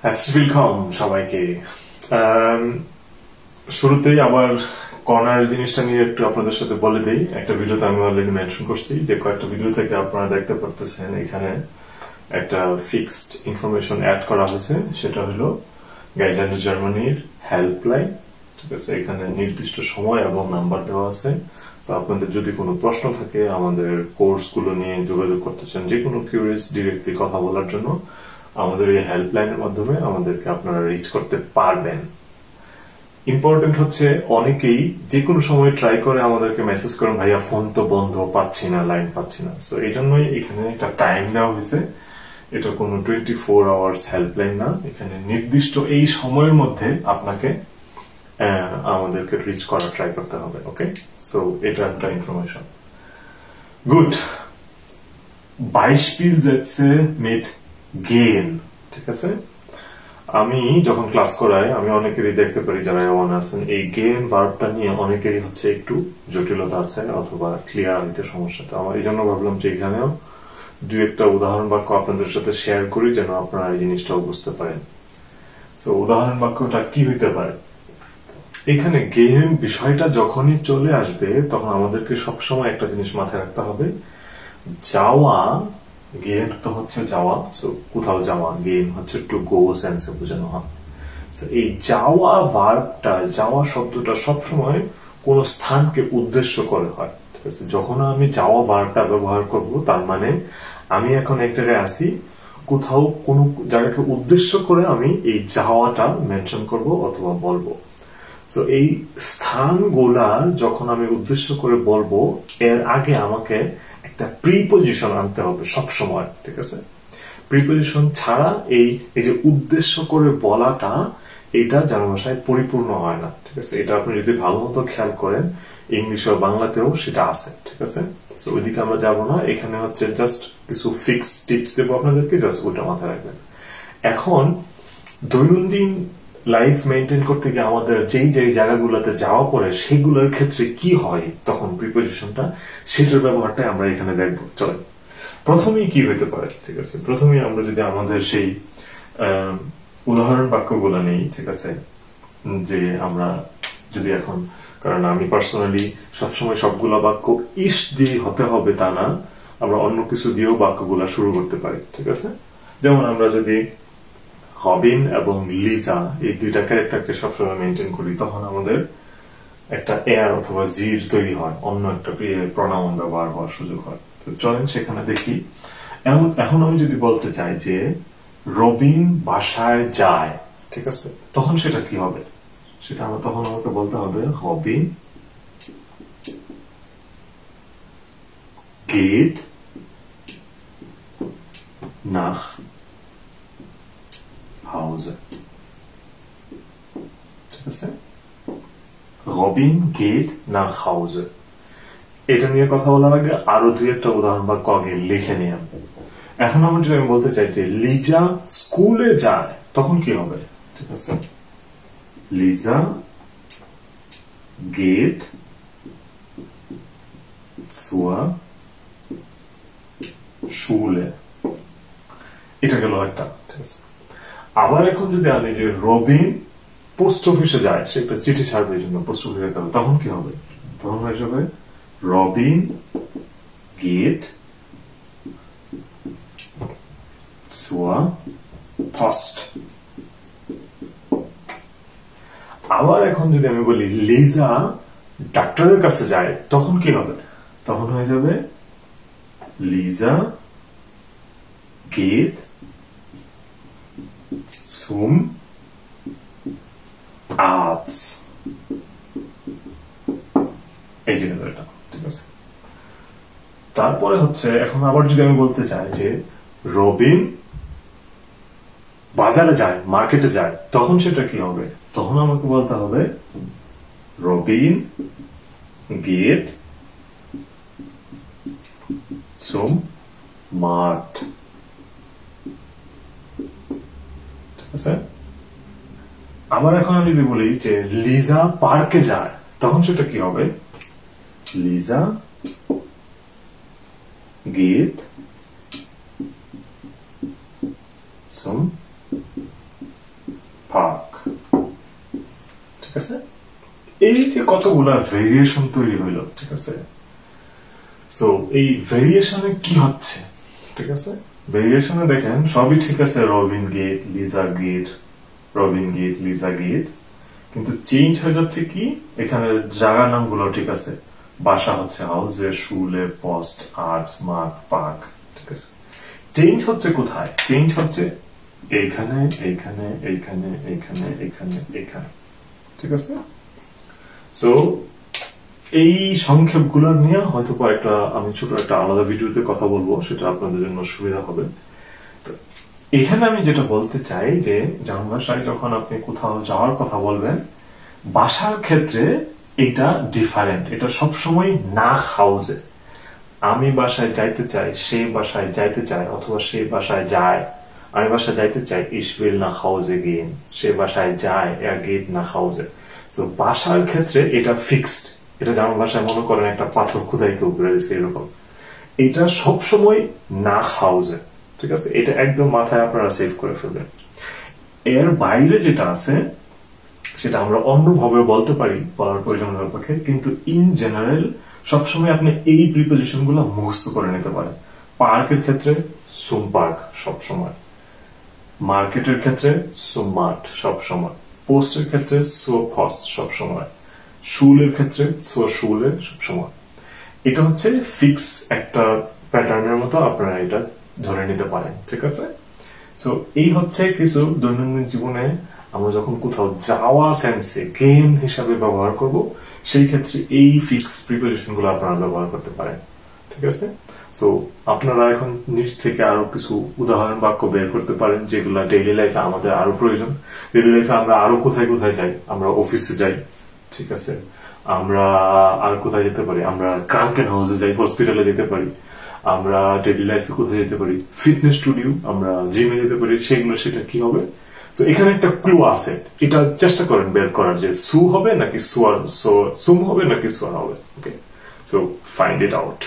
Herzlich willkommen সবাইকে। শুরুতেই আবার কর্নার জিনিসটা নিয়ে একটু আপনাদের সাথে বলে দেই। একটা ভিডিওতে আমি অলরেডি মেনশন করছি যে কয়েকটা ভিডিও থেকে আপনারা দেখতে পারতেছেন এখানে একটা ফিক্সড ইনফরমেশন অ্যাড করা হয়েছে, সেটা হলো গাইডলাইন জার্মানির হেল্পলাইন। ঠিক আছে, এখানে নির্দিষ্ট সময় এবং নাম্বার দেওয়া আছে। তো আপনাদের যদি কোনো প্রশ্ন থাকে, আমাদের কোর্সগুলো নিয়ে যোগাযোগ করতে চান, যে কোনো কিউরিয়াস ডিরেক্টলি কথা বলার জন্য আমাদের এই হেল্পলাইনের মাধ্যমে আমাদেরকে আপনারা রিচ করতে পারবেন। ইম্পর্টেন্ট হচ্ছে অনেকেই যে কোনো সময় ট্রাই করে আমাদেরকে মেসেজ করেন, ভাইয়া ফোন তো বন্ধ, পাচ্ছি না, লাইন পাচ্ছি না। সো এই জন্যই এখানে একটা টাইম দেওয়া হয়েছে। এটা কোনো 24 আওয়ার্স হেল্পলাইন না। এখানে নির্দিষ্ট এই সময়ের মধ্যে আপনাকে আমাদেরকে রিচ করার ট্রাই করতে হবে। ওকে, সো এটা একটা information. Good. Beispielsätze mit gehen, ঠিক আছে। আমি যখন ক্লাস করাই, আমি অনেকেরই দেখতে পারি যারা এমন আছেন, এই গেন ভার্বটা নিয়ে অনেকেরই হচ্ছে একটু জটিলতা আছে অথবা ক্লিয়ার হইতে সমস্যা। তো আমার এই জন্য ভাবলাম যে এখানেও দুই একটা উদাহরণ বাক্য আপনাদের সাথে শেয়ার করি, যেন আপনারা এই জিনিসটাও বুঝতে পারেন। সো উদাহরণ বাক্যটা কি হইতে পারে? এখানে গেম বিষয়টা যখনই চলে আসবে তখন আমাদেরকে সবসময় একটা জিনিস মাথায় রাখতে হবে, যাওয়া, গেন তো হচ্ছে যাওয়া, সো কোথাও যাওয়া, গেন হচ্ছে টু গো সেন্সে বোঝানো হয়। এই যাওয়া ভার্বটা, যাওয়া শব্দটা সবসময় কোন স্থানকে উদ্দেশ্য করে হয়। ঠিক আছে, যখন আমি যাওয়া ভার্বটা ব্যবহার করব, তার মানে আমি এখন এক জায়গায় আছি, কোথাও কোন জায়গাকে উদ্দেশ্য করে আমি এই যাওয়াটা মেনশন করব অথবা বলবো। তো এই স্থানগুলা যখন আমি উদ্দেশ্য করে বলবো, এর আগে আমাকে একটা প্রিপজিশন আনতে হবে সব সময়। ঠিক আছে, প্রিপজিশন ছাড়া এই যে উদ্দেশ্য করে বলাটা, এটা জানা ভাষায় পরিপূর্ণ হয় না। ঠিক আছে, এটা আপনি যদি ভালো মতো খেয়াল করেন, ইংলিশ ও বাংলাতেও সেটা আছে। ঠিক আছে, তো ওইদিকে আমরা যাবো না। এখানে হচ্ছে জাস্ট কিছু ফিক্স টিপস দেবো আপনাদেরকে, জাস্ট ওটা মাথায় রাখবেন। এখন দৈনন্দিন লাইফ মেনটেন করতে গিয়ে আমাদের যেই জায়গাগুলোতে যাওয়া পড়ে, সেগুলোর ক্ষেত্রে কি হয় তখন প্রিপজিশনটা, সেটার ব্যবহারটাই আমরা এখানে দেখবো। চলেন, প্রথমেই কি হইতে পারে। ঠিক আছে, প্রথমেই আমরা যদি আমাদের সেই উদাহরণ বাক্যগুলো নেই। ঠিক আছে, যে আমরা যদি এখন, কারণ আমি পার্সোনালি সবসময় সবগুলা বাক্য ইস দিয়ে হতে হবে তা না, আমরা অন্য কিছু দিয়েও বাক্যগুলা শুরু করতে পারি। ঠিক আছে, যেমন আমরা যদি রবিন এবং লিজা এই দুইটা ক্যারেক্টারকে সবসময় মেনটেন করি, তখন আমাদের একটা এর অথবা জির তৈরি হয়, অন্য একটা প্রনাউন ব্যবহার হওয়ার সুযোগ হয়। তো চলেন সেখানে দেখি। এখন আমি যদি বলতে চাই যে রবিন বাসায় যায়, ঠিক আছে, তখন সেটা কি হবে? সেটা তখন আমাকে বলতে হবে রবিন geht nach Hause, ঠিক আছে। রবিন geht nach Hause, এটা নিয়ে কথা বলার আগে আরো দুই একটা উদাহরণ বাক্য আগে লিখে নিয়ে আমি এখন আমি যদি বলতে চাই যে লিজা স্কুলে যায়, তখন কি হবে? ঠিক আছে, লিজা geht zur Schule, এটা গেল একটা। ঠিক আছে, আবার এখন যদি আমি যে রবিন পোস্ট অফিসে যায়, সে একটা চিঠি ছাড়বে জন্য পোস্ট অফিসে যেতে হবে, তখন কি হবে? তখন হয়ে যাবে রবিন geht zur Post। আবার এখন যদি আমি বলি লিজা ডাক্তারের কাছে যায়, তখন কি হবে? তখন হয়ে যাবে লিজা geht zum Arzt, এই জিনিসটা। ঠিক আছে, তারপরে হচ্ছে এখন আবার যদি আমি বলতে চাই যে রবিন বাজারে যায়, মার্কেটে যায়, তখন সেটা কি হবে? তখন আমাকে বলতে হবে রবিন geht zum Markt, ঠিক আছে। আবার এখন আমি যদি বলি যে লিজা পার্কে যায়, তখন সেটা কি হবে? লিজা geht zum ঠিক আছে? এই যে কতগুলা ভেরিয়েশন তৈরি হইল, ঠিক আছে? সো এই ভেরিয়েশনে কি হচ্ছে, ঠিক আছে? ভেরিয়েশনে দেখেন সবই ঠিক আছে, Robin gate, Liza gate, Robin gate, Liza gate, কিন্তু চেঞ্জ হয়ে যাচ্ছে কি এখানে জায়গার নামগুলো ঠিক আছে, বাসা হচ্ছে হাউজে, শুলে, পোস্ট, আর্টস, মার্ক, পার্ক, ঠিক আছে? চেঞ্জ হচ্ছে কোথায়? চেঞ্জ হচ্ছে এইখানে, এইখানে, এইখানে, এইখানে, এইখানে, এইখানে, ঠিক আছে? সো এই সংক্ষেপগুলো নিয়ে হয়তো আমি ছোট একটা আলাদা ভিডিওতে কথা বলবো, সেটা আপনাদের জন্য সুবিধা হবে। তো এখানে আমি যেটা বলতে চাই যে জার্মান ভাষায় যখন আপনি কোথাও যাওয়ার কথা বলবেন, বাসার ক্ষেত্রে এটা ডিফারেন্ট, এটা সবসময় না হাউজে। আমি বাসায় যাইতে চাই, সে বাসায় যাইতে চায়, অথবা সে বাসায় যায়। আমি বাসায় যাইতে চাই, ich will nach Hause gehen, সে বাসায় যায়, er geht nach Hause। তো বাসার ক্ষেত্রে এটা ফিক্সড, এটা জার্মান ভাষায় মনে করেন একটা পাথর খুদাই কেউ করে দিচ্ছে এরকম। এটা সবসময় না হাউজে, ঠিক আছে? এটা একদম মাথায় আপনারা সেভ করে ফেলবেন। এর বাইরে যেটা আছে সেটা আমরা অন্যভাবে বলতে পারি, বলার প্রয়োজন পক্ষে, কিন্তু ইন জেনারেল সবসময় আপনি এই প্রিপোজিশন গুলো মুখস্থ করে নিতে পারেন। পার্কের ক্ষেত্রে সুম পার্ক সবসময়, মার্কেটের ক্ষেত্রে সুম মার্ট সবসময়, পোস্টের ক্ষেত্রে সো পস্ট সবসময়, শুলের ক্ষেত্রে সো শুলে সবসময়। এটা হচ্ছে ফিক্স একটা প্যাটার্নের মতো আপনারা এটা ধরে নিতে পারেন, ঠিক আছে? সো এই হচ্ছে কিছু দৈনন্দিন জীবনে আমরা যখন কোথাও যাওয়া সেন্সে গেম হিসাবে ব্যবহার করব, সেই ক্ষেত্রে এই ফিক্স প্রিপোজিশন গুলো আপনারা ব্যবহার করতে পারেন, ঠিক আছে? সো আপনারা এখন নিজ থেকে আরো কিছু উদাহরণ বাক্য বের করতে পারেন যেগুলো ডেইলি লাইফে আমাদের আরো প্রয়োজন। ডেইলি লাইফে আমরা আরো কোথায় কোথায় যাই, আমরা অফিসে যাই, ঠিক আছে? আমরা আর কোথায় যেতে পারি, আমরা ক্রাঙ্কেন হাউসে যাই, হসপিটালে যেতে পারি, আমরা ডেইলি লাইফে কোথায় যেতে পারি, ফিটনেস স্টুডিও, আমরা জিমে যেতে পারি, সেটা কি হবে? তো এখানে একটা ক্লু আছে, এটা চেষ্টা করেন বের করার যে সু হবে নাকি সুম হবে নাকি সোয়া হবে। ওকে, সো ফাইন্ড ইট আউট।